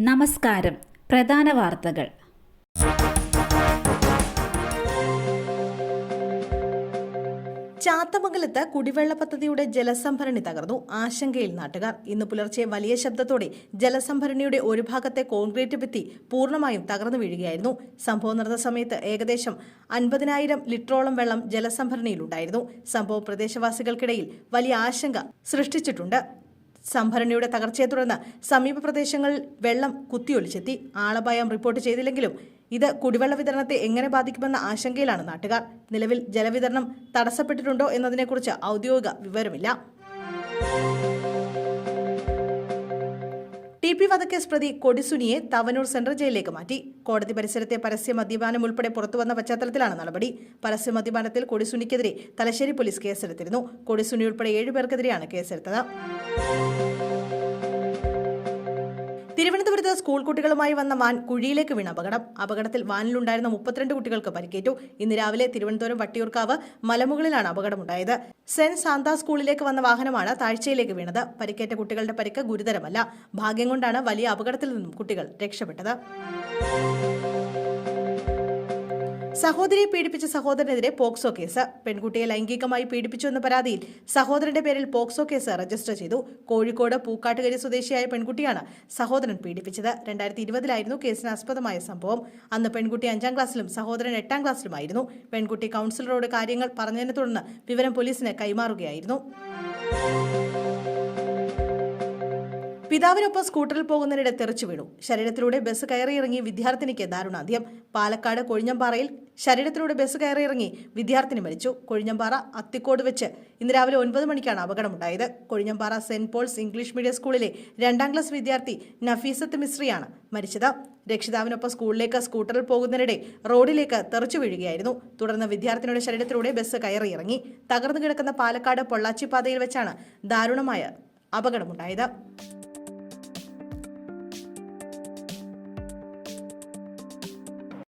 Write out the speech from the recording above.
നമസ്കാരം. പ്രധാന വാർത്തകൾ. ചാത്തമംഗലത്ത് കുടിവെള്ള പദ്ധതിയുടെ ജലസംഭരണി തകർന്നു. ആശങ്കയിൽ നാട്ടുകാർ. ഇന്ന് പുലർച്ചെ വലിയ ശബ്ദത്തോടെ ജലസംഭരണിയുടെ ഒരു ഭാഗത്തെ കോൺക്രീറ്റ് ഭിത്തി പൂർണ്ണമായും തകർന്നു വീഴുകയായിരുന്നു. സംഭവം നടന്ന സമയത്ത് ഏകദേശം 50,000 ലിറ്ററോളം വെള്ളം ജലസംഭരണിയിലുണ്ടായിരുന്നു. സംഭവം പ്രദേശവാസികൾക്കിടയിൽ വലിയ ആശങ്ക സൃഷ്ടിച്ചിട്ടുണ്ട്. സംഭരണിയുടെ തകർച്ചയെ തുടർന്ന് സമീപ പ്രദേശങ്ങളിൽ വെള്ളം കുത്തിയൊലിച്ചെത്തി. ആളപായം റിപ്പോർട്ട് ചെയ്തില്ലെങ്കിലും ഇത് കുടിവെള്ള വിതരണത്തെ എങ്ങനെ ബാധിക്കുമെന്ന ആശങ്കയിലാണ് നാട്ടുകാർ. നിലവിൽ ജലവിതരണം തടസ്സപ്പെട്ടിട്ടുണ്ടോ എന്നതിനെക്കുറിച്ച് ഔദ്യോഗിക വിവരമില്ല. TP വധക്കേസ് പ്രതി കൊടിസുനിയെ തവനൂർ സെൻട്രൽ ജയിലിലേക്ക് മാറ്റി. കോടതി പരിസരത്തെ പരസ്യ മദ്യപാനം ഉൾപ്പെടെ പുറത്തുവന്ന പശ്ചാത്തലത്തിലാണ് നടപടി. പരസ്യ മദ്യപാനത്തിൽ കൊടിസുനിക്കെതിരെ തലശ്ശേരി പോലീസ് കേസെടുത്തിരുന്നു. കൊടിസുനി ഉൾപ്പെടെ 7 പേർക്കെതിരെയാണ് കേസെടുത്തത്. തിരുവനന്തപുരത്ത് സ്കൂൾ കുട്ടികളുമായി വന്ന വാൻ കുഴിയിലേക്ക് വീണ അപകടത്തിൽ വാനിലുണ്ടായിരുന്ന 32 കുട്ടികൾക്ക് പരിക്കേറ്റു. ഇന്ന് രാവിലെ തിരുവനന്തപുരം വട്ടിയൂർക്കാവ് മലമുകളിലാണ് അപകടമുണ്ടായത്. സെന്റ് സാന്താ സ്കൂളിലേക്ക് വന്ന വാഹനമാണ് താഴ്ചയിലേക്ക് വീണത്. പരിക്കേറ്റ കുട്ടികളുടെ പരിക്ക് ഗുരുതരമല്ല. ഭാഗ്യം കൊണ്ടാണ് വലിയ അപകടത്തിൽ നിന്നും കുട്ടികൾ രക്ഷപ്പെട്ടത്. സഹോദരിയെ പീഡിപ്പിച്ച സഹോദരനെതിരെ പോക്സോ കേസ്. പെൺകുട്ടിയെ ലൈംഗികമായി പീഡിപ്പിച്ചുവെന്ന പരാതിയിൽ സഹോദരന്റെ പേരിൽ പോക്സോ കേസ് രജിസ്റ്റർ ചെയ്തു. കോഴിക്കോട് പൂക്കാട്ടുകരി സ്വദേശിയായ പെൺകുട്ടിയാണ് സഹോദരൻ പീഡിപ്പിച്ചത്. 2020-ലായിരുന്നു കേസിന് ആസ്പദമായ സംഭവം. അന്ന് പെൺകുട്ടി 5ാം ക്ലാസ്സിലും സഹോദരൻ 8ാം ക്ലാസ്സിലുമായിരുന്നു. പെൺകുട്ടി കൗൺസിലറോട് കാര്യങ്ങൾ പറഞ്ഞതിനെ തുടർന്ന് വിവരം പോലീസിന് കൈമാറുകയായിരുന്നു. പിതാവിനൊപ്പം സ്കൂട്ടറിൽ പോകുന്നതിനിടെ തെറിച്ചു വീണു. ശരീരത്തിലൂടെ ബസ് കയറിയിറങ്ങി വിദ്യാർത്ഥിനിക്ക് ദാരുണാന്ത്യം. പാലക്കാട് കൊഴിഞ്ഞമ്പാറയിൽ ശരീരത്തിലൂടെ ബസ് കയറിയിറങ്ങി വിദ്യാർത്ഥിനി മരിച്ചു. കൊഴിഞ്ഞമ്പാറ അത്തിക്കോട് വെച്ച് ഇന്ന് രാവിലെ 9 മണിക്കാണ് അപകടമുണ്ടായത്. Kozhinjampara saint Paul's English medium സ്കൂളിലെ 2ാം ക്ലാസ് വിദ്യാർത്ഥി നഫീസത്ത് മിസ്രിയാണ് മരിച്ചത്. രക്ഷിതാവിനൊപ്പം സ്കൂളിലേക്ക് സ്കൂട്ടറിൽ പോകുന്നതിനിടെ റോഡിലേക്ക് തെറിച്ചു വീഴുകയായിരുന്നു. തുടർന്ന് വിദ്യാർത്ഥിനിയുടെ ശരീരത്തിലൂടെ ബസ് കയറിയിറങ്ങി. തകർന്നു കിടക്കുന്ന പാലക്കാട് പൊള്ളാച്ചി പാതയിൽ വെച്ചാണ് ദാരുണമായ അപകടമുണ്ടായത്.